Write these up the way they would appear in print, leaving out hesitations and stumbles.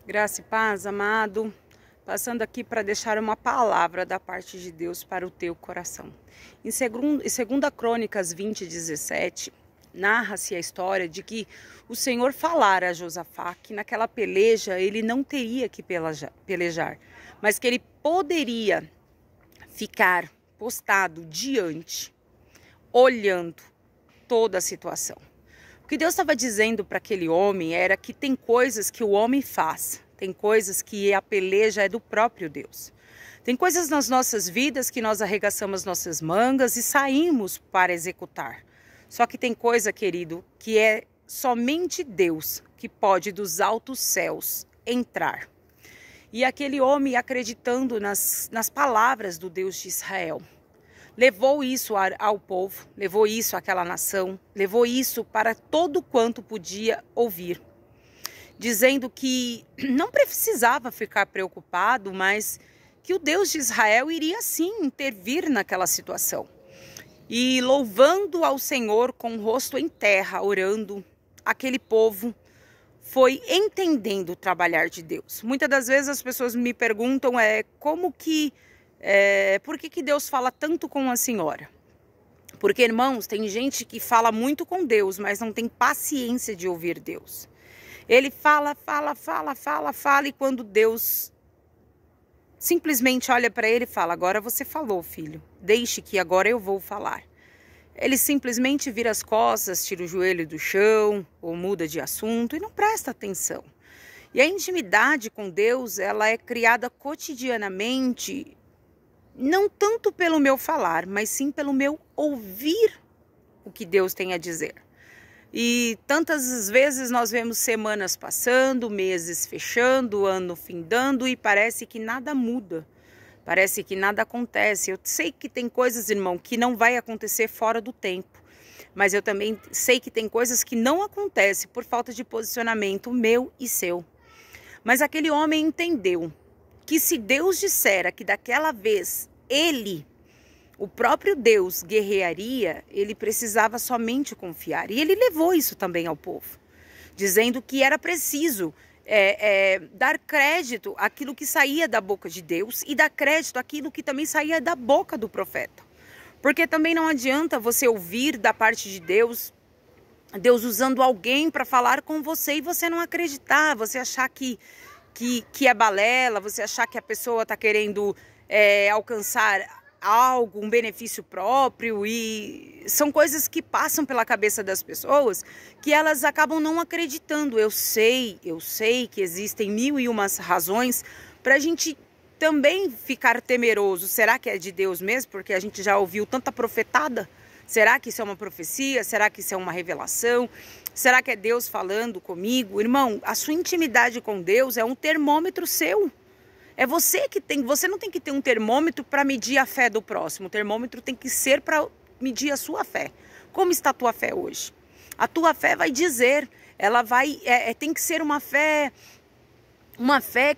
Graça e paz, amado. Passando aqui para deixar uma palavra da parte de Deus para o teu coração. Em 2 Crônicas 20:17, narra-se a história de que o Senhor falara a Josafá que naquela peleja ele não teria que pelejar, mas que ele poderia ficar postado diante, olhando toda a situação. O que Deus estava dizendo para aquele homem era que tem coisas que o homem faz, tem coisas que a peleja é do próprio Deus. Tem coisas nas nossas vidas que nós arregaçamos nossas mangas e saímos para executar. Só que tem coisa, querido, que é somente Deus que pode dos altos céus entrar. E aquele homem acreditando nas palavras do Deus de Israel, levou isso ao povo, levou isso àquela nação, levou isso para todo quanto podia ouvir, dizendo que não precisava ficar preocupado, mas que o Deus de Israel iria sim intervir naquela situação. E louvando ao Senhor com o rosto em terra, orando, aquele povo foi entendendo o trabalhar de Deus. Muitas das vezes as pessoas me perguntam por que Deus fala tanto com a senhora? Porque, irmãos, tem gente que fala muito com Deus, mas não tem paciência de ouvir Deus. Ele fala, e quando Deus simplesmente olha para ele e fala, agora você falou, filho, deixe que agora eu vou falar. Ele simplesmente vira as costas, tira o joelho do chão, ou muda de assunto e não presta atenção. E a intimidade com Deus, ela é criada cotidianamente, não tanto pelo meu falar, mas sim pelo meu ouvir o que Deus tem a dizer. E tantas vezes nós vemos semanas passando, meses fechando, ano findando e parece que nada muda. Parece que nada acontece. Eu sei que tem coisas, irmão, que não vai acontecer fora do tempo. Mas eu também sei que tem coisas que não acontecem por falta de posicionamento meu e seu. Mas aquele homem entendeu que se Deus dissera que daquela vez ele, o próprio Deus, guerrearia, ele precisava somente confiar. E ele levou isso também ao povo, dizendo que era preciso dar crédito àquilo que saía da boca de Deus e dar crédito àquilo que também saía da boca do profeta. Porque também não adianta você ouvir da parte de Deus, Deus usando alguém para falar com você e você não acreditar, você achar que é balela, você achar que a pessoa está querendo alcançar algo, um benefício próprio, e são coisas que passam pela cabeça das pessoas que elas acabam não acreditando. Eu sei que existem 1001 razões para a gente também ficar temeroso. Será que é de Deus mesmo? Porque a gente já ouviu tanta profetada. Será que isso é uma profecia? Será que isso é uma revelação? Será que é Deus falando comigo? Irmão, a sua intimidade com Deus é um termômetro seu. É você que tem, você não tem que ter um termômetro para medir a fé do próximo. O termômetro tem que ser para medir a sua fé. Como está a tua fé hoje? A tua fé vai dizer, ela vai, tem que ser uma fé,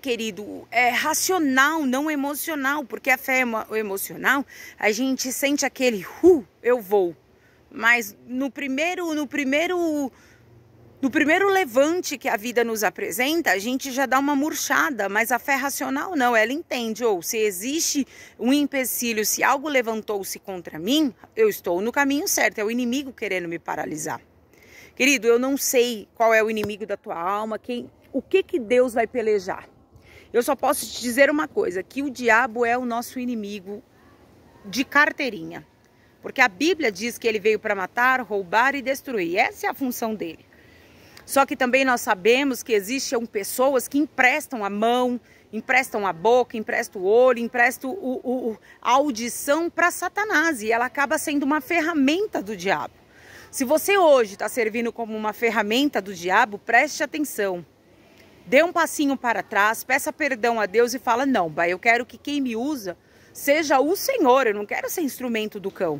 querido, racional, não emocional, porque a fé emocional, a gente sente aquele, eu vou. Mas no primeiro levante que a vida nos apresenta, a gente já dá uma murchada, mas a fé racional não, ela entende, se existe um empecilho, se algo levantou-se contra mim, eu estou no caminho certo, é o inimigo querendo me paralisar. Querido, eu não sei qual é o inimigo da tua alma, o que Deus vai pelejar. Eu só posso te dizer uma coisa, que o diabo é o nosso inimigo de carteirinha, porque a Bíblia diz que ele veio para matar, roubar e destruir, essa é a função dele. Só que também nós sabemos que existem pessoas que emprestam a mão, emprestam a boca, emprestam o olho, emprestam a audição para Satanás. E ela acaba sendo uma ferramenta do diabo. Se você hoje está servindo como uma ferramenta do diabo, preste atenção. Dê um passinho para trás, peça perdão a Deus e fala, não, pai, eu quero que quem me usa seja o Senhor, eu não quero ser instrumento do cão,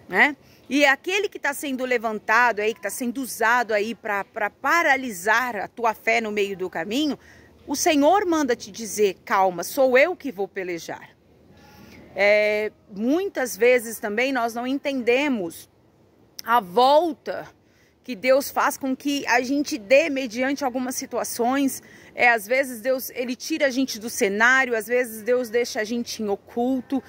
né? E aquele que está sendo levantado aí, que está sendo usado aí para paralisar a tua fé no meio do caminho, o Senhor manda te dizer, calma, sou eu que vou pelejar. Muitas vezes também nós não entendemos a volta que Deus faz com que a gente dê mediante algumas situações. Às vezes Deus, ele tira a gente do cenário, às vezes Deus deixa a gente em oculto.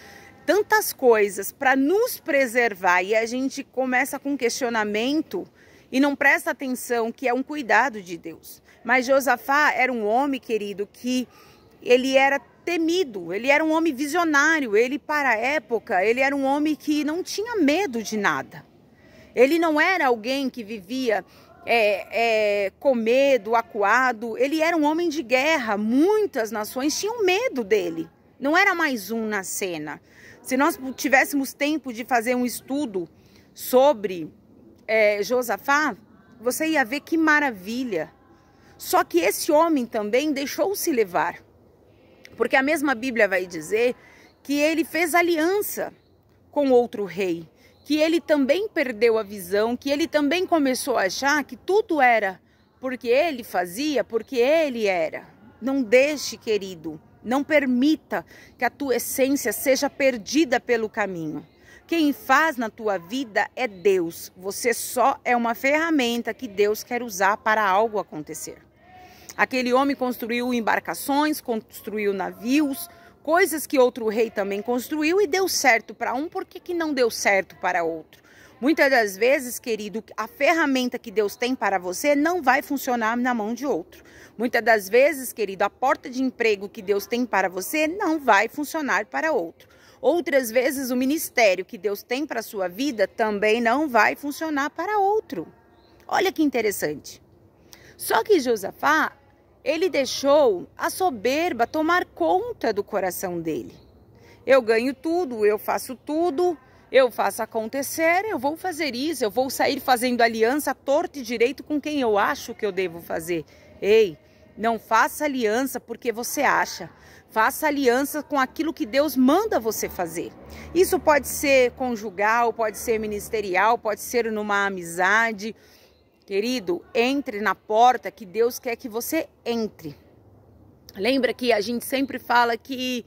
Tantas coisas para nos preservar, e a gente começa com questionamento e não presta atenção que é um cuidado de Deus. Mas Josafá era um homem, querido, que ele era temido, ele era um homem visionário, ele para a época, ele era um homem que não tinha medo de nada. Ele não era alguém que vivia com medo, acuado, ele era um homem de guerra, muitas nações tinham medo dele, não era mais um na cena. Se nós tivéssemos tempo de fazer um estudo sobre Josafá, você ia ver que maravilha. Só que esse homem também deixou-se levar. Porque a mesma Bíblia vai dizer que ele fez aliança com outro rei. Que ele também perdeu a visão, que ele também começou a achar que tudo era porque ele fazia, porque ele era. Não deixe, querido, não permita que a tua essência seja perdida pelo caminho. Quem faz na tua vida é Deus. Você só é uma ferramenta que Deus quer usar para algo acontecer. Aquele homem construiu embarcações, construiu navios, coisas que outro rei também construiu e deu certo para um, por que não deu certo para outro? Muitas das vezes, querido, a ferramenta que Deus tem para você não vai funcionar na mão de outro. Muitas das vezes, querido, a porta de emprego que Deus tem para você não vai funcionar para outro. Outras vezes, o ministério que Deus tem para a sua vida também não vai funcionar para outro. Olha que interessante. Só que Josafá, ele deixou a soberba tomar conta do coração dele. Eu ganho tudo, eu faço tudo, eu faço acontecer, eu vou fazer isso, eu vou sair fazendo aliança torto e direito com quem eu acho que eu devo fazer. Ei, não faça aliança porque você acha. Faça aliança com aquilo que Deus manda você fazer. Isso pode ser conjugal, pode ser ministerial, pode ser numa amizade. Querido, entre na porta que Deus quer que você entre. Lembra que a gente sempre fala que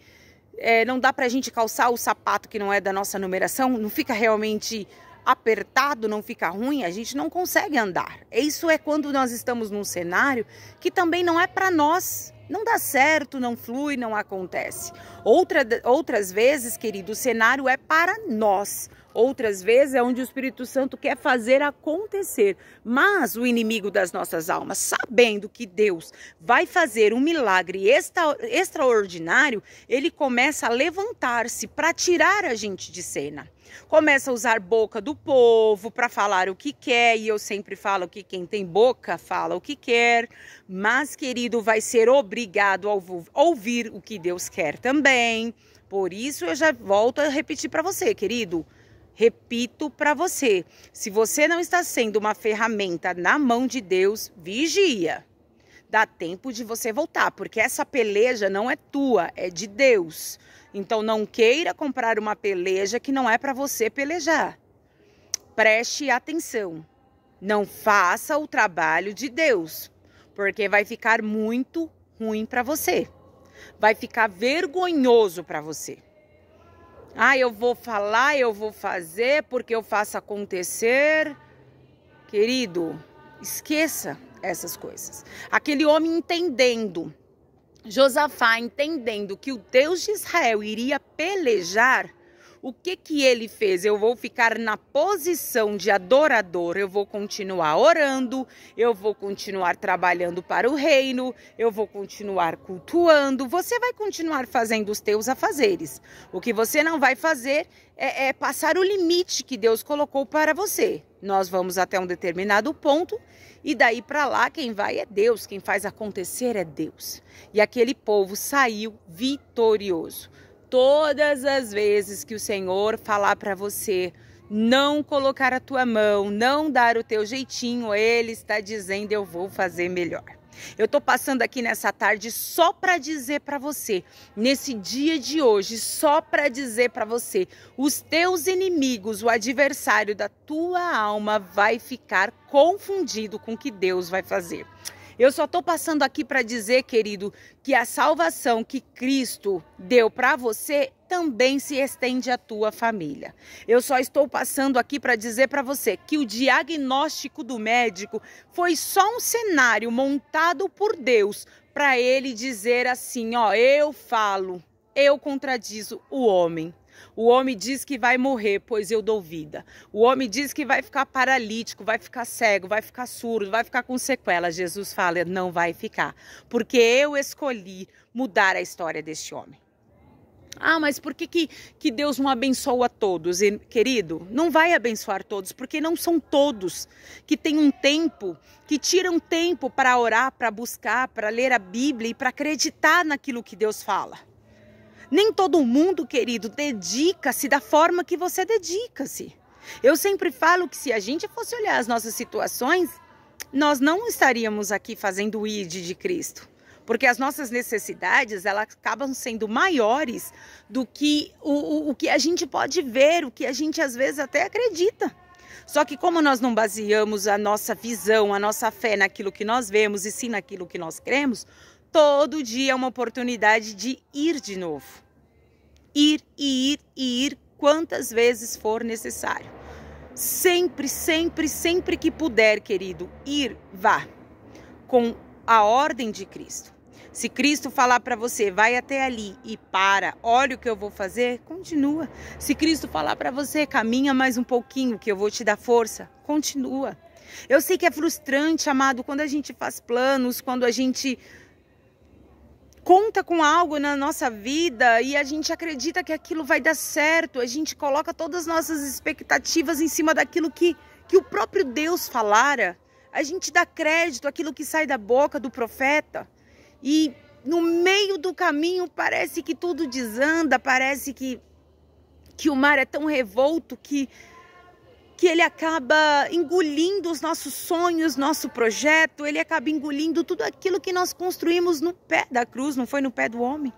não dá pra gente calçar o sapato que não é da nossa numeração? Não fica realmente apertado, não fica ruim, a gente não consegue andar. Isso é quando nós estamos num cenário que também não é para nós. Não dá certo, não flui, não acontece. Outras vezes, querido, o cenário é para nós. Outras vezes é onde o Espírito Santo quer fazer acontecer. Mas o inimigo das nossas almas, sabendo que Deus vai fazer um milagre extraordinário, ele começa a levantar-se para tirar a gente de cena. Começa a usar boca do povo para falar o que quer, e eu sempre falo que quem tem boca fala o que quer, mas, querido, vai ser obrigado a ouvir o que Deus quer também. Por isso eu já volto a repetir para você, querido. Repito para você, se você não está sendo uma ferramenta na mão de Deus, vigia. Dá tempo de você voltar, porque essa peleja não é tua, é de Deus. Então não queira comprar uma peleja que não é para você pelejar. Preste atenção. Não faça o trabalho de Deus, porque vai ficar muito ruim para você. Vai ficar vergonhoso para você. Ah, eu vou falar, eu vou fazer porque eu faço acontecer. Querido, esqueça essas coisas. Aquele homem entendendo, Josafá entendendo que o Deus de Israel iria pelejar, o que ele fez? Eu vou ficar na posição de adorador, eu vou continuar orando, eu vou continuar trabalhando para o reino, eu vou continuar cultuando, você vai continuar fazendo os teus afazeres. O que você não vai fazer é passar o limite que Deus colocou para você. Nós vamos até um determinado ponto e daí para lá quem vai é Deus, quem faz acontecer é Deus. E aquele povo saiu vitorioso. Todas as vezes que o Senhor falar para você não colocar a tua mão, não dar o teu jeitinho, Ele está dizendo, eu vou fazer melhor. Eu estou passando aqui nessa tarde só para dizer para você, nesse dia de hoje, só para dizer para você, os teus inimigos, o adversário da tua alma vai ficar confundido com o que Deus vai fazer. Eu só estou passando aqui para dizer, querido, que a salvação que Cristo deu para você também se estende à tua família. Eu só estou passando aqui para dizer para você que o diagnóstico do médico foi só um cenário montado por Deus para ele dizer assim, ó, eu falo, eu contradizo o homem. O homem diz que vai morrer, pois eu dou vida. O homem diz que vai ficar paralítico, vai ficar cego, vai ficar surdo, vai ficar com sequelas. Jesus fala, não vai ficar, porque eu escolhi mudar a história deste homem. Ah, mas por que Deus não abençoa todos? E, querido, não vai abençoar todos, porque não são todos que têm um tempo, que tiram tempo para orar, para buscar, para ler a Bíblia e para acreditar naquilo que Deus fala. Nem todo mundo, querido, dedica-se da forma que você dedica-se. Eu sempre falo que se a gente fosse olhar as nossas situações, nós não estaríamos aqui fazendo o ID de Cristo. Porque as nossas necessidades, elas acabam sendo maiores do que o que a gente pode ver, o que a gente às vezes até acredita. Só que como nós não baseamos a nossa visão, a nossa fé naquilo que nós vemos e sim naquilo que nós cremos, todo dia é uma oportunidade de ir de novo. Ir e ir e ir quantas vezes for necessário. Sempre, sempre, sempre que puder, querido, ir, vá. Com a ordem de Cristo. Se Cristo falar para você, vai até ali e para, olha o que eu vou fazer, continua. Se Cristo falar para você, caminha mais um pouquinho que eu vou te dar força, continua. Eu sei que é frustrante, amado, quando a gente faz planos, quando a gente conta com algo na nossa vida e a gente acredita que aquilo vai dar certo, a gente coloca todas as nossas expectativas em cima daquilo que o próprio Deus falara, a gente dá crédito àquilo que sai da boca do profeta e no meio do caminho parece que tudo desanda, parece que o mar é tão revolto que ele acaba engolindo os nossos sonhos, nosso projeto, ele acaba engolindo tudo aquilo que nós construímos no pé da cruz, não foi no pé do homem.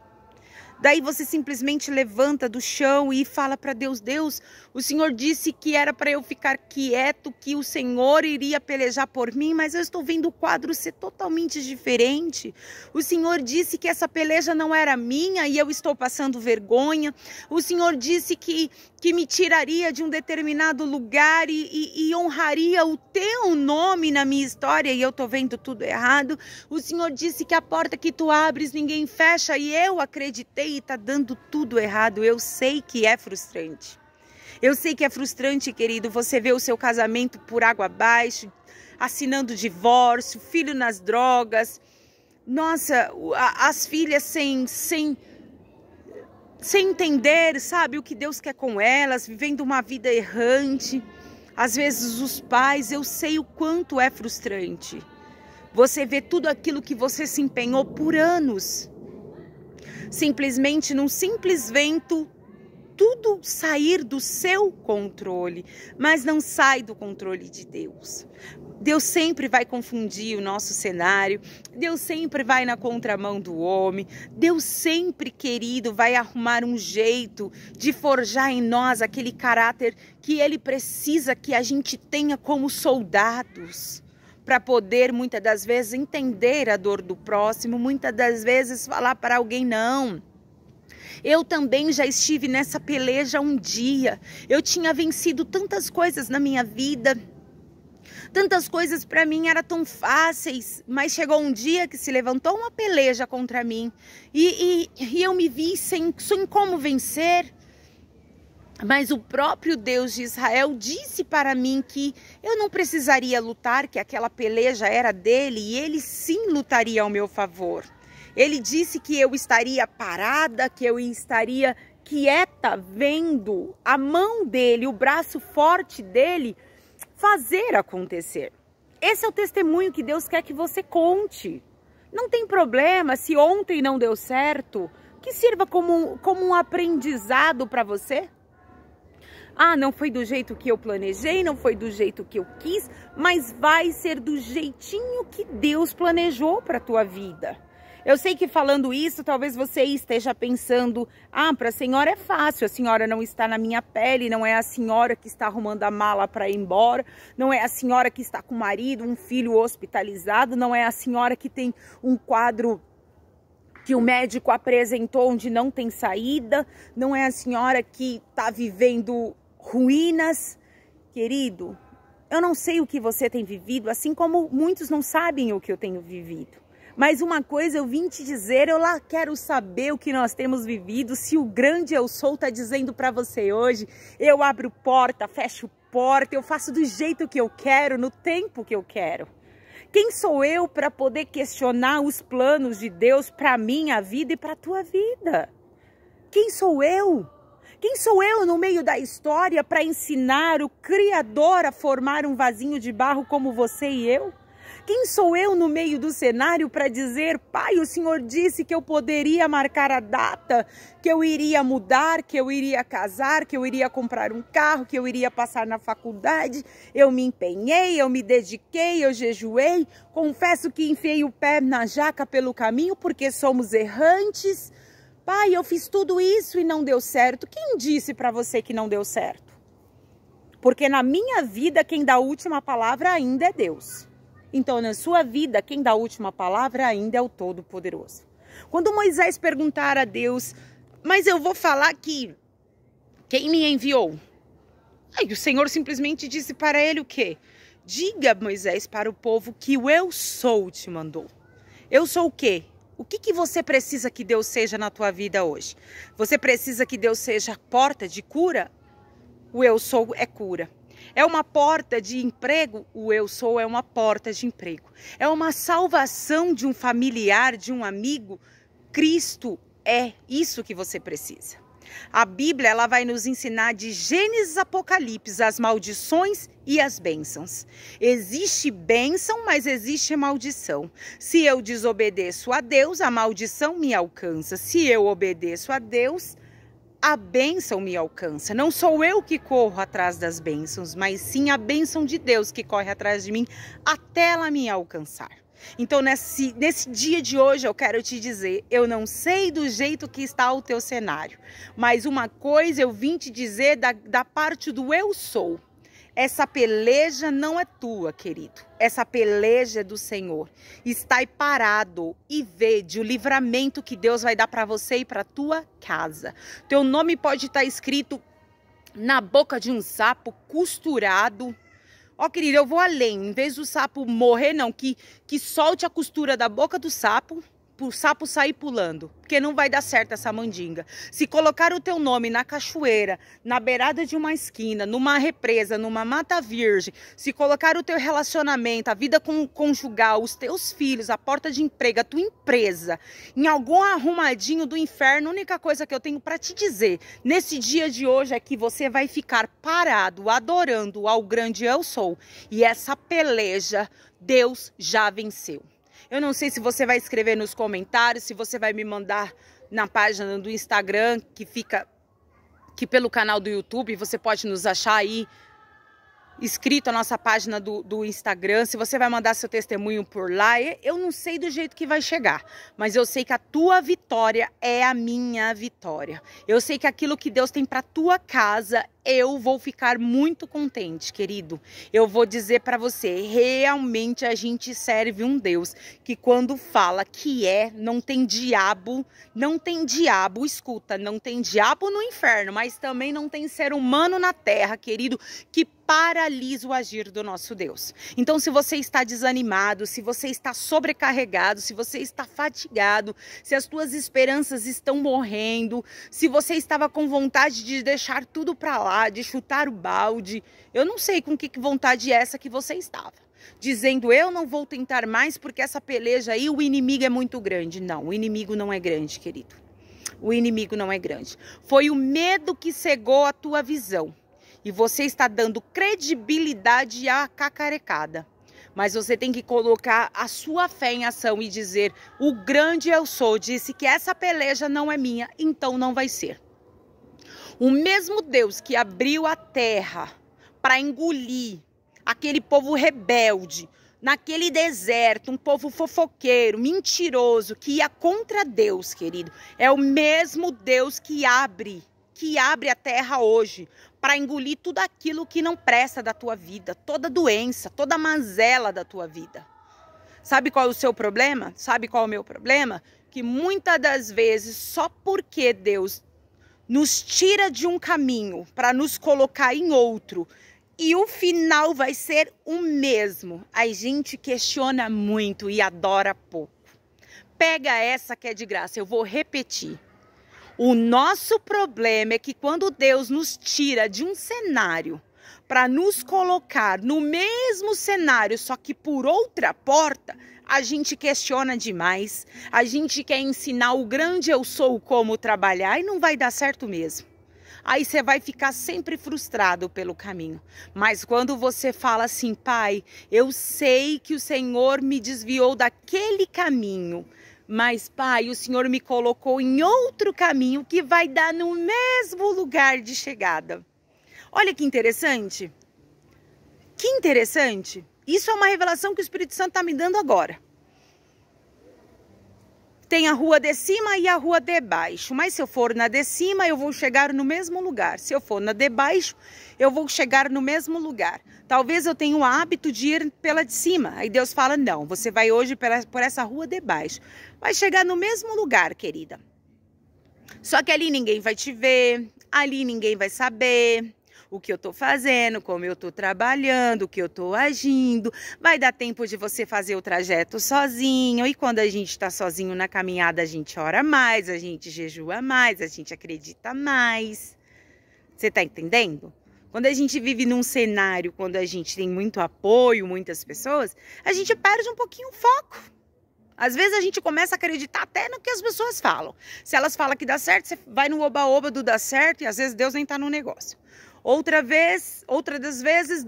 Daí você simplesmente levanta do chão e fala para Deus, Deus, o Senhor disse que era para eu ficar quieto, que o Senhor iria pelejar por mim, mas eu estou vendo o quadro ser totalmente diferente. O Senhor disse que essa peleja não era minha e eu estou passando vergonha. O Senhor disse que me tiraria de um determinado lugar e honraria o teu nome na minha história e eu estou vendo tudo errado. O Senhor disse que a porta que tu abres ninguém fecha e eu acreditei e está dando tudo errado. Eu sei que é frustrante. Eu sei que é frustrante, querido, você vê o seu casamento por água abaixo, assinando divórcio, filho nas drogas. Nossa, as filhas sem entender, sabe, o que Deus quer com elas, vivendo uma vida errante. Às vezes os pais, eu sei o quanto é frustrante. Você vê tudo aquilo que você se empenhou por anos. Simplesmente num simples vento, tudo sair do seu controle, mas não sai do controle de Deus. Deus sempre vai confundir o nosso cenário, Deus sempre vai na contramão do homem, Deus sempre, querido, vai arrumar um jeito de forjar em nós aquele caráter que Ele precisa que a gente tenha como soldados, para poder, muitas das vezes, entender a dor do próximo, muitas das vezes falar para alguém não. Eu também já estive nessa peleja um dia, eu tinha vencido tantas coisas na minha vida, tantas coisas para mim eram tão fáceis, mas chegou um dia que se levantou uma peleja contra mim e eu me vi sem como vencer. Mas o próprio Deus de Israel disse para mim que eu não precisaria lutar, que aquela peleja era dele e ele sim lutaria ao meu favor. Ele disse que eu estaria parada, que eu estaria quieta, vendo a mão dele, o braço forte dele fazer acontecer. Esse é o testemunho que Deus quer que você conte. Não tem problema se ontem não deu certo, que sirva como um aprendizado para você. Ah, não foi do jeito que eu planejei, não foi do jeito que eu quis, mas vai ser do jeitinho que Deus planejou para a tua vida. Eu sei que falando isso, talvez você esteja pensando, ah, para a senhora é fácil, a senhora não está na minha pele, não é a senhora que está arrumando a mala para ir embora, não é a senhora que está com o marido, um filho hospitalizado, não é a senhora que tem um quadro que o médico apresentou onde não tem saída, não é a senhora que está vivendo ruínas. Querido, eu não sei o que você tem vivido, assim como muitos não sabem o que eu tenho vivido. Mas uma coisa eu vim te dizer, eu lá quero saber o que nós temos vivido. Se o grande eu sou está dizendo para você hoje, eu abro porta, fecho porta, eu faço do jeito que eu quero, no tempo que eu quero. Quem sou eu para poder questionar os planos de Deus para a minha vida e para a tua vida? Quem sou eu? Quem sou eu no meio da história para ensinar o Criador a formar um vasinho de barro como você e eu? Quem sou eu no meio do cenário para dizer, Pai, o Senhor disse que eu poderia marcar a data, que eu iria mudar, que eu iria casar, que eu iria comprar um carro, que eu iria passar na faculdade. Eu me empenhei, eu me dediquei, eu jejuei. Confesso que enfiei o pé na jaca pelo caminho porque somos errantes. Pai, eu fiz tudo isso e não deu certo. Quem disse para você que não deu certo? Porque na minha vida quem dá a última palavra ainda é Deus. Então, na sua vida, quem dá a última palavra ainda é o Todo-Poderoso. Quando Moisés perguntar a Deus, mas eu vou falar que quem me enviou? Aí o Senhor simplesmente disse para ele o quê? Diga, Moisés, para o povo que o eu sou te mandou. Eu sou o quê? O que você precisa que Deus seja na tua vida hoje? Você precisa que Deus seja a porta de cura? O eu sou é cura. É uma porta de emprego? O eu sou é uma porta de emprego. É uma salvação de um familiar, de um amigo? Cristo é isso que você precisa. A Bíblia ela vai nos ensinar de Gênesis a Apocalipse as maldições e as bênçãos. Existe bênção, mas existe maldição. Se eu desobedeço a Deus, a maldição me alcança. Se eu obedeço a Deus, a bênção me alcança. Não sou eu que corro atrás das bênçãos, mas sim a bênção de Deus que corre atrás de mim até ela me alcançar. Então, nesse dia de hoje, eu quero te dizer, eu não sei do jeito que está o teu cenário, mas uma coisa eu vim te dizer da parte do eu sou. Essa peleja não é tua, querido. Essa peleja é do Senhor. Está parado e vede o livramento que Deus vai dar para você e para tua casa. Teu nome pode estar escrito na boca de um sapo costurado. Ó, querido, eu vou além. Em vez do sapo morrer, não, que solte a costura da boca do sapo, para o sapo sair pulando, porque não vai dar certo essa mandinga. Se colocar o teu nome na cachoeira, na beirada de uma esquina, numa represa, numa mata virgem, se colocar o teu relacionamento, a vida conjugal, os teus filhos, a porta de emprego, a tua empresa, em algum arrumadinho do inferno, a única coisa que eu tenho para te dizer, nesse dia de hoje é que você vai ficar parado, adorando ao grande eu sou. E essa peleja, Deus já venceu. Eu não sei se você vai escrever nos comentários, se você vai me mandar na página do Instagram, que pelo canal do YouTube, você pode nos achar aí, inscrito a nossa página do Instagram, se você vai mandar seu testemunho por lá, eu não sei do jeito que vai chegar, mas eu sei que a tua vitória é a minha vitória. Eu sei que aquilo que Deus tem para tua casa, eu vou ficar muito contente, querido. Eu vou dizer para você, realmente a gente serve um Deus que quando fala que não tem diabo, escuta, não tem diabo no inferno, mas também não tem ser humano na terra, querido, que paralisa o agir do nosso Deus. Então, se você está desanimado, se você está sobrecarregado, se você está fatigado, se as tuas esperanças estão morrendo, se você estava com vontade de deixar tudo para lá, de chutar o balde, eu não sei com que vontade é essa que você estava. Dizendo, eu não vou tentar mais porque essa peleja aí, o inimigo é muito grande. Não, o inimigo não é grande, querido. O inimigo não é grande. Foi o medo que cegou a tua visão. E você está dando credibilidade à cacarecada. Mas você tem que colocar a sua fé em ação e dizer, o grande eu sou disse que essa peleja não é minha, então não vai ser. O mesmo Deus que abriu a terra para engolir aquele povo rebelde, naquele deserto, um povo fofoqueiro, mentiroso, que ia contra Deus, querido. É o mesmo Deus que abre a terra hoje para engolir tudo aquilo que não presta da tua vida, toda doença, toda mazela da tua vida. Sabe qual é o seu problema? Sabe qual é o meu problema? Que muitas das vezes, só porque Deus nos tira de um caminho para nos colocar em outro, e o final vai ser o mesmo, a gente questiona muito e adora pouco. Pega essa que é de graça, eu vou repetir. O nosso problema é que quando Deus nos tira de um cenário para nos colocar no mesmo cenário, só que por outra porta, a gente questiona demais. A gente quer ensinar o grande eu sou como trabalhar e não vai dar certo mesmo. Aí você vai ficar sempre frustrado pelo caminho. Mas quando você fala assim, Pai, eu sei que o Senhor me desviou daquele caminho, mas, Pai, o Senhor me colocou em outro caminho que vai dar no mesmo lugar de chegada. Olha que interessante. Que interessante. Isso é uma revelação que o Espírito Santo está me dando agora. Tem a rua de cima e a rua de baixo. Mas se eu for na de cima, eu vou chegar no mesmo lugar. Se eu for na de baixo, eu vou chegar no mesmo lugar. Talvez eu tenha o hábito de ir pela de cima. Aí Deus fala, não, você vai hoje por essa rua de baixo. Vai chegar no mesmo lugar, querida. Só que ali ninguém vai te ver, ali ninguém vai saber o que eu tô fazendo, como eu tô trabalhando, o que eu tô agindo. Vai dar tempo de você fazer o trajeto sozinho. E quando a gente tá sozinho na caminhada, a gente ora mais, a gente jejua mais, a gente acredita mais. Você tá entendendo? Quando a gente vive num cenário, quando a gente tem muito apoio, muitas pessoas, a gente perde um pouquinho o foco. Às vezes a gente começa a acreditar até no que as pessoas falam. Se elas falam que dá certo, você vai no oba-oba do dá certo e às vezes Deus nem tá no negócio. Outra das vezes,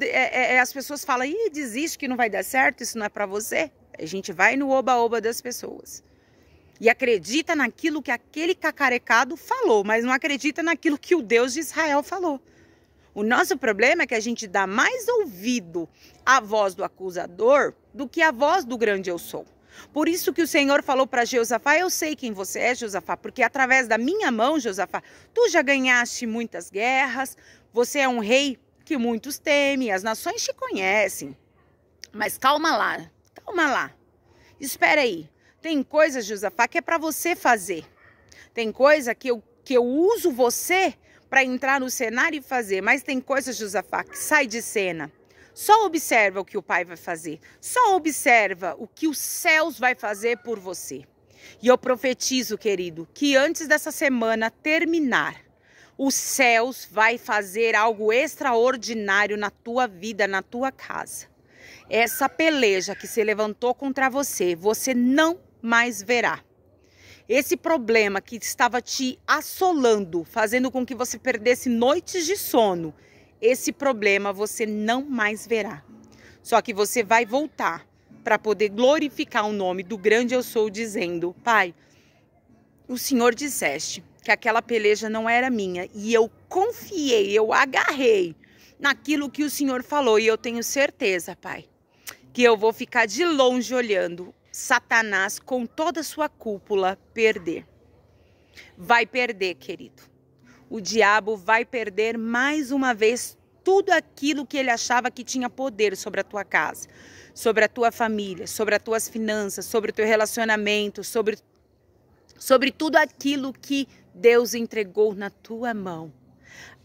as pessoas falam, ih, desiste que não vai dar certo, isso não é pra você. A gente vai no oba-oba das pessoas. E acredita naquilo que aquele cacarecado falou, mas não acredita naquilo que o Deus de Israel falou. O nosso problema é que a gente dá mais ouvido à voz do acusador do que à voz do grande eu sou. Por isso que o Senhor falou para Jeosafá, eu sei quem você é, Jeosafá, porque através da minha mão, Jeosafá, tu já ganhaste muitas guerras, você é um rei que muitos temem, as nações te conhecem. Mas calma lá, espera aí. Tem coisa, Jeosafá, que é para você fazer. Tem coisa que eu uso você para entrar no cenário e fazer, mas tem coisa, Jeosafá, que sai de cena. Só observa o que o Pai vai fazer. Só observa o que os céus vai fazer por você. E eu profetizo, querido, que antes dessa semana terminar, os céus vai fazer algo extraordinário na tua vida, na tua casa. Essa peleja que se levantou contra você, você não mais verá. Esse problema que estava te assolando, fazendo com que você perdesse noites de sono, esse problema você não mais verá. Só que você vai voltar para poder glorificar o nome do grande eu sou, dizendo, Pai, o Senhor disseste que aquela peleja não era minha e eu confiei, eu agarrei naquilo que o Senhor falou e eu tenho certeza, Pai, que eu vou ficar de longe olhando Satanás com toda a sua cúpula perder. Vai perder, querido. O diabo vai perder mais uma vez tudo aquilo que ele achava que tinha poder sobre a tua casa, sobre a tua família, sobre as tuas finanças, sobre o teu relacionamento, sobre tudo aquilo que Deus entregou na tua mão.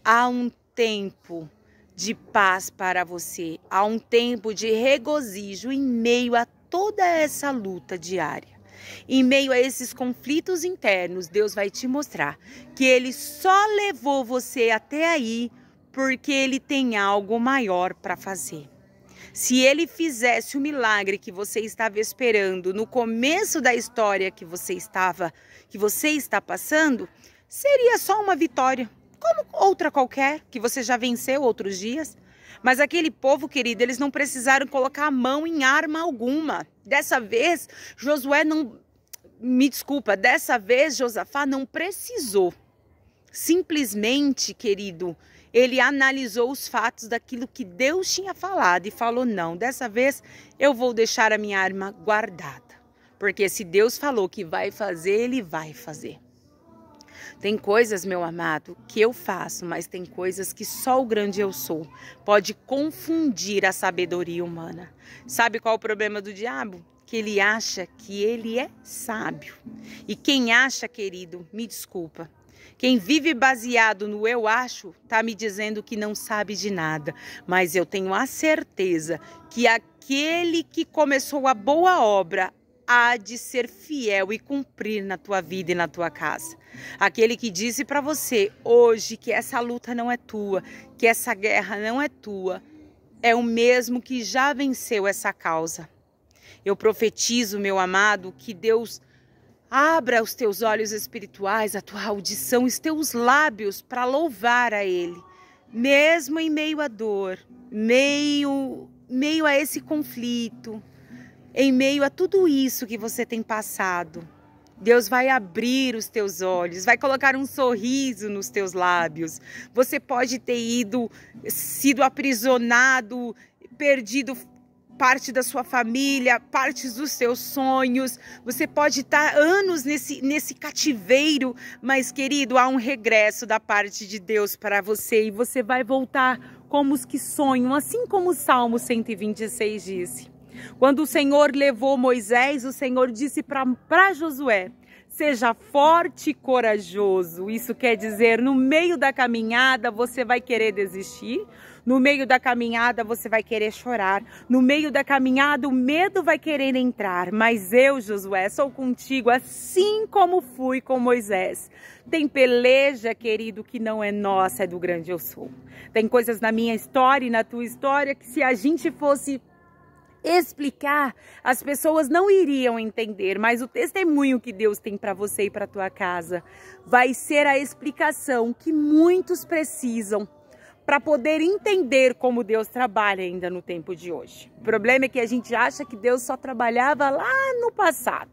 Há um tempo de paz para você, há um tempo de regozijo em meio a toda essa luta diária. Em meio a esses conflitos internos, Deus vai te mostrar que Ele só levou você até aí porque Ele tem algo maior para fazer. Se Ele fizesse o milagre que você estava esperando no começo da história que você está passando, seria só uma vitória, como outra qualquer, que você já venceu outros dias. Mas aquele povo, querido, eles não precisaram colocar a mão em arma alguma. Dessa vez, dessa vez Josafá não precisou. Simplesmente, querido, ele analisou os fatos daquilo que Deus tinha falado e falou, não, dessa vez eu vou deixar a minha arma guardada. Porque se Deus falou que vai fazer, Ele vai fazer. Tem coisas, meu amado, que eu faço, mas tem coisas que só o grande eu sou pode confundir a sabedoria humana. Sabe qual é o problema do diabo? porque ele acha que ele é sábio. E quem acha, querido, me desculpa. Quem vive baseado no eu acho, tá me dizendo que não sabe de nada. Mas eu tenho a certeza que aquele que começou a boa obra há de ser fiel e cumprir na tua vida e na tua casa. Aquele que disse para você hoje que essa luta não é tua, que essa guerra não é tua, é o mesmo que já venceu essa causa. Eu profetizo, meu amado, que Deus abra os teus olhos espirituais, a tua audição, os teus lábios para louvar a Ele. Mesmo em meio à dor, meio a esse conflito, em meio a tudo isso que você tem passado, Deus vai abrir os teus olhos, vai colocar um sorriso nos teus lábios. Você pode ter sido aprisionado, perdido parte da sua família, partes dos seus sonhos. Você pode estar anos nesse cativeiro, mas, querido, há um regresso da parte de Deus para você e você vai voltar como os que sonham, assim como o Salmo 126 disse. Quando o Senhor levou Moisés, o Senhor disse para Josué: seja forte e corajoso. Isso quer dizer, no meio da caminhada você vai querer desistir, no meio da caminhada você vai querer chorar, no meio da caminhada o medo vai querer entrar, mas eu, Josué, sou contigo assim como fui com Moisés. Tem peleja, querido, que não é nossa, é do grande eu sou. Tem coisas na minha história e na tua história que se a gente fosse explicar, as pessoas não iriam entender, mas o testemunho que Deus tem para você e para tua casa vai ser a explicação que muitos precisam para poder entender como Deus trabalha ainda no tempo de hoje. O problema é que a gente acha que Deus só trabalhava lá no passado,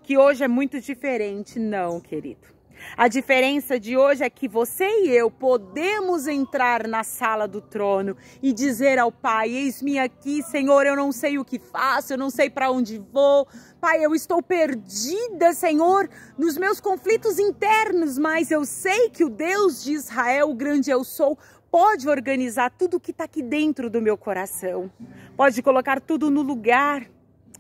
que hoje é muito diferente. Não, querido. A diferença de hoje é que você e eu podemos entrar na sala do trono e dizer ao Pai: eis-me aqui, Senhor, eu não sei o que faço, eu não sei para onde vou. Pai, eu estou perdida, Senhor, nos meus conflitos internos, mas eu sei que o Deus de Israel, o grande eu sou, pode organizar tudo que está aqui dentro do meu coração. Pode colocar tudo no lugar.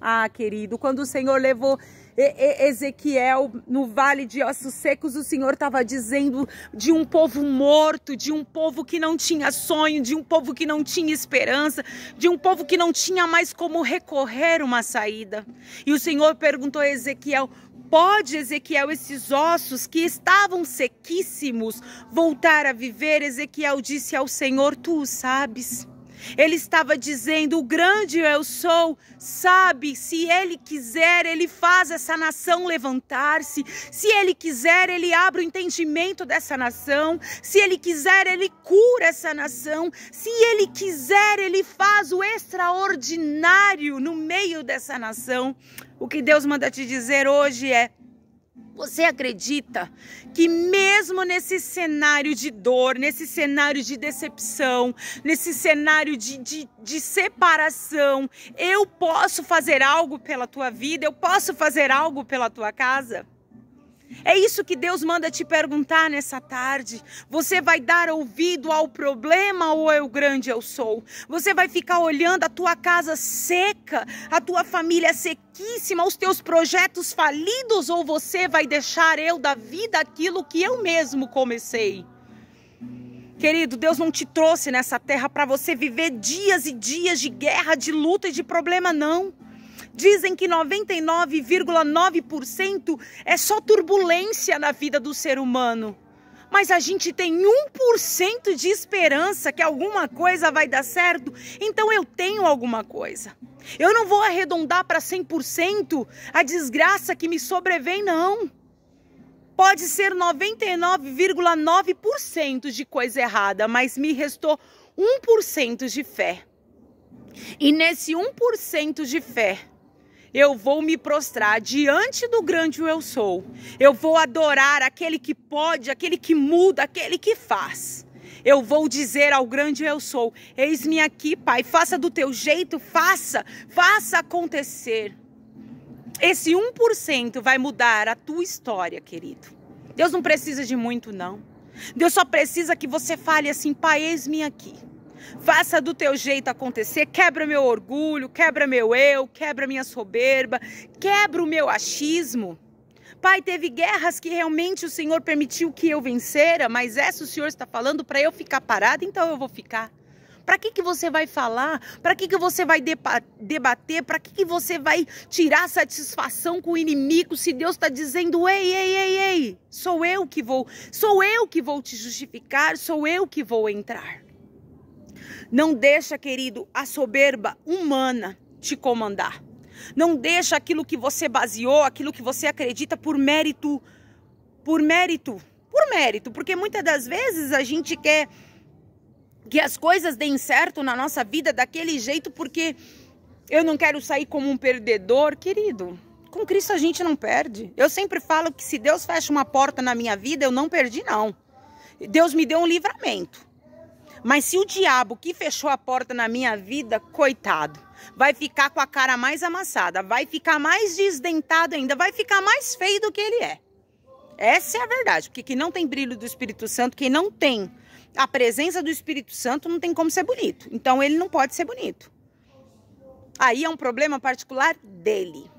Ah, querido, quando o Senhor levou Ezequiel no vale de ossos secos, o Senhor estava dizendo de um povo morto, de um povo que não tinha sonho, de um povo que não tinha esperança, de um povo que não tinha mais como recorrer uma saída. E o Senhor perguntou a Ezequiel: pode, Ezequiel, esses ossos que estavam sequíssimos voltar a viver? Ezequiel disse ao Senhor: tu o sabes. Ele estava dizendo: o grande eu sou, sabe, se ele quiser, ele faz essa nação levantar-se. Se ele quiser, ele abre o entendimento dessa nação. Se ele quiser, ele cura essa nação. Se ele quiser, ele faz o extraordinário no meio dessa nação. O que Deus manda te dizer hoje é: você acredita que mesmo nesse cenário de dor, nesse cenário de decepção, nesse cenário de separação, eu posso fazer algo pela tua vida? Eu posso fazer algo pela tua casa? É isso que Deus manda te perguntar nessa tarde. Você vai dar ouvido ao problema ou é o grande eu sou? Você vai ficar olhando a tua casa seca, a tua família sequíssima, os teus projetos falidos, ou você vai deixar eu dar vida àquilo que eu mesmo comecei? Querido, Deus não te trouxe nessa terra para você viver dias e dias de guerra, de luta e de problema, não. Dizem que 99,9% é só turbulência na vida do ser humano. Mas a gente tem 1% de esperança que alguma coisa vai dar certo. Então eu tenho alguma coisa. Eu não vou arredondar para 100% a desgraça que me sobrevém, não. Pode ser 99,9% de coisa errada, mas me restou 1% de fé. E nesse 1% de fé, eu vou me prostrar diante do grande eu sou. Eu vou adorar aquele que pode, aquele que muda, aquele que faz. Eu vou dizer ao grande eu sou: eis-me aqui, Pai, faça do teu jeito, faça acontecer. Esse 1% vai mudar a tua história, querido. Deus não precisa de muito, não. Deus só precisa que você fale assim: Pai, eis-me aqui. Faça do teu jeito acontecer, quebra meu orgulho, quebra meu eu, quebra minha soberba, quebra o meu achismo. Pai, teve guerras que realmente o Senhor permitiu que eu vencera, mas essa o Senhor está falando para eu ficar parada, então eu vou ficar. Para que você vai falar? Para que você vai debater? Para que você vai tirar satisfação com o inimigo se Deus está dizendo, ei, sou eu que vou te justificar, sou eu que vou entrar. Não deixa, querido, a soberba humana te comandar. Não deixa aquilo que você baseou, aquilo que você acredita por mérito, porque muitas das vezes a gente quer que as coisas deem certo na nossa vida daquele jeito porque eu não quero sair como um perdedor, querido. Com Cristo a gente não perde. Eu sempre falo que se Deus fecha uma porta na minha vida, eu não perdi não. Deus me deu um livramento. Mas se o diabo que fechou a porta na minha vida, coitado, vai ficar com a cara mais amassada, vai ficar mais desdentado ainda, vai ficar mais feio do que ele é. Essa é a verdade, porque quem não tem brilho do Espírito Santo, quem não tem a presença do Espírito Santo, não tem como ser bonito. Então ele não pode ser bonito. Aí é um problema particular dele.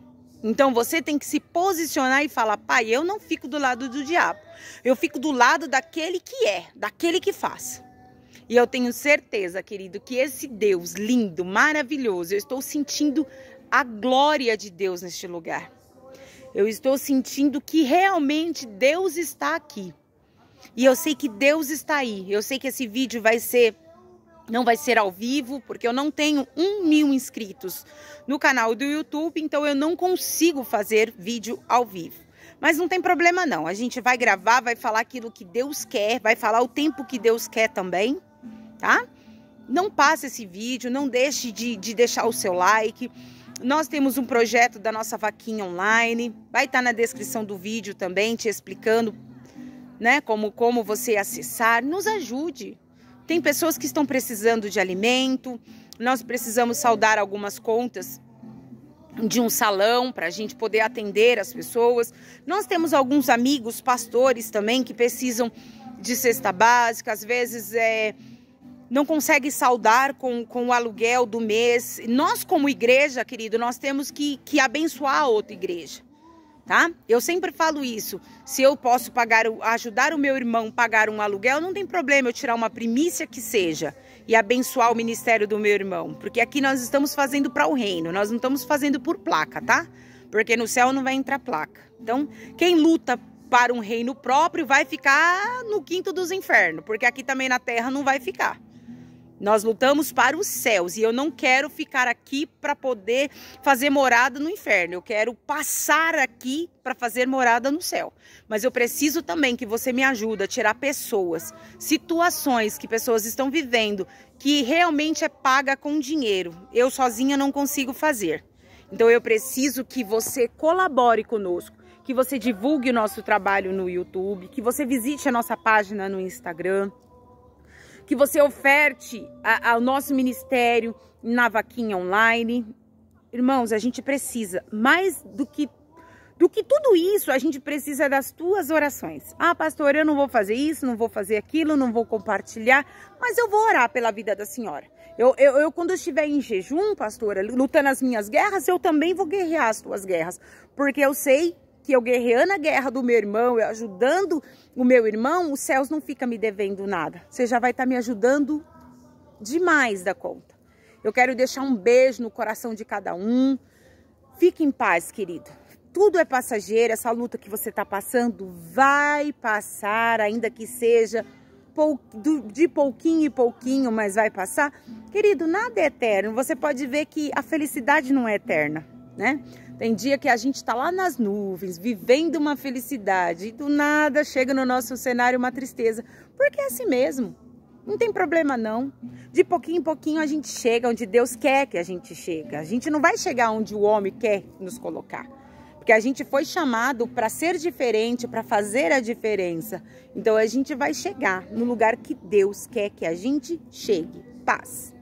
Então você tem que se posicionar e falar, pai, eu não fico do lado do diabo. Eu fico do lado daquele que é, daquele que faz. E eu tenho certeza, querido, que esse Deus lindo, maravilhoso, eu estou sentindo a glória de Deus neste lugar. Eu estou sentindo que realmente Deus está aqui. E eu sei que Deus está aí. Eu sei que esse vídeo não vai ser ao vivo, porque eu não tenho 1.000 inscritos no canal do YouTube, então eu não consigo fazer vídeo ao vivo. Mas não tem problema não, a gente vai gravar, vai falar aquilo que Deus quer, vai falar o tempo que Deus quer também, tá? Não passe esse vídeo, não deixe de deixar o seu like. Nós temos um projeto da nossa vaquinha online, vai estar na descrição do vídeo também, te explicando, né, como você acessar. Nos ajude. Tem pessoas que estão precisando de alimento, nós precisamos saldar algumas contas de um salão para a gente poder atender as pessoas. Nós temos alguns amigos pastores também que precisam de cesta básica, às vezes não consegue saldar com o aluguel do mês. Nós como igreja, querido, nós temos que abençoar a outra igreja, tá? Eu sempre falo isso, se eu posso ajudar o meu irmão a pagar um aluguel, não tem problema eu tirar uma primícia que seja e abençoar o ministério do meu irmão, porque aqui nós estamos fazendo para o reino, nós não estamos fazendo por placa, tá? Porque no céu não vai entrar placa. Então, quem luta para um reino próprio vai ficar no quinto dos infernos, porque aqui também na terra não vai ficar. Nós lutamos para os céus e eu não quero ficar aqui para poder fazer morada no inferno. Eu quero passar aqui para fazer morada no céu. Mas eu preciso também que você me ajude a tirar pessoas, situações que pessoas estão vivendo que realmente é paga com dinheiro. Eu sozinha não consigo fazer. Então eu preciso que você colabore conosco, que você divulgue o nosso trabalho no YouTube, que você visite a nossa página no Instagram, que você oferte ao nosso ministério na vaquinha online. Irmãos, a gente precisa, mais do que tudo isso, a gente precisa das tuas orações. Ah, pastor, eu não vou fazer isso, não vou fazer aquilo, não vou compartilhar, mas eu vou orar pela vida da senhora. Eu quando eu estiver em jejum, pastora, lutando as minhas guerras, eu também vou guerrear as tuas guerras, porque eu sei que eu guerreando a guerra do meu irmão, eu ajudando o meu irmão, os céus não ficam me devendo nada. Você já vai estar me ajudando demais da conta. Eu quero deixar um beijo no coração de cada um. Fique em paz, querido. Tudo é passageiro, essa luta que você está passando vai passar, ainda que seja de pouquinho em pouquinho, mas vai passar. Querido, nada é eterno. Você pode ver que a felicidade não é eterna, né? Tem dia que a gente está lá nas nuvens, vivendo uma felicidade, e do nada chega no nosso cenário uma tristeza, porque é assim mesmo, não tem problema não. De pouquinho em pouquinho a gente chega onde Deus quer que a gente chegue. A gente não vai chegar onde o homem quer nos colocar, porque a gente foi chamado para ser diferente, para fazer a diferença. Então a gente vai chegar no lugar que Deus quer que a gente chegue. Paz.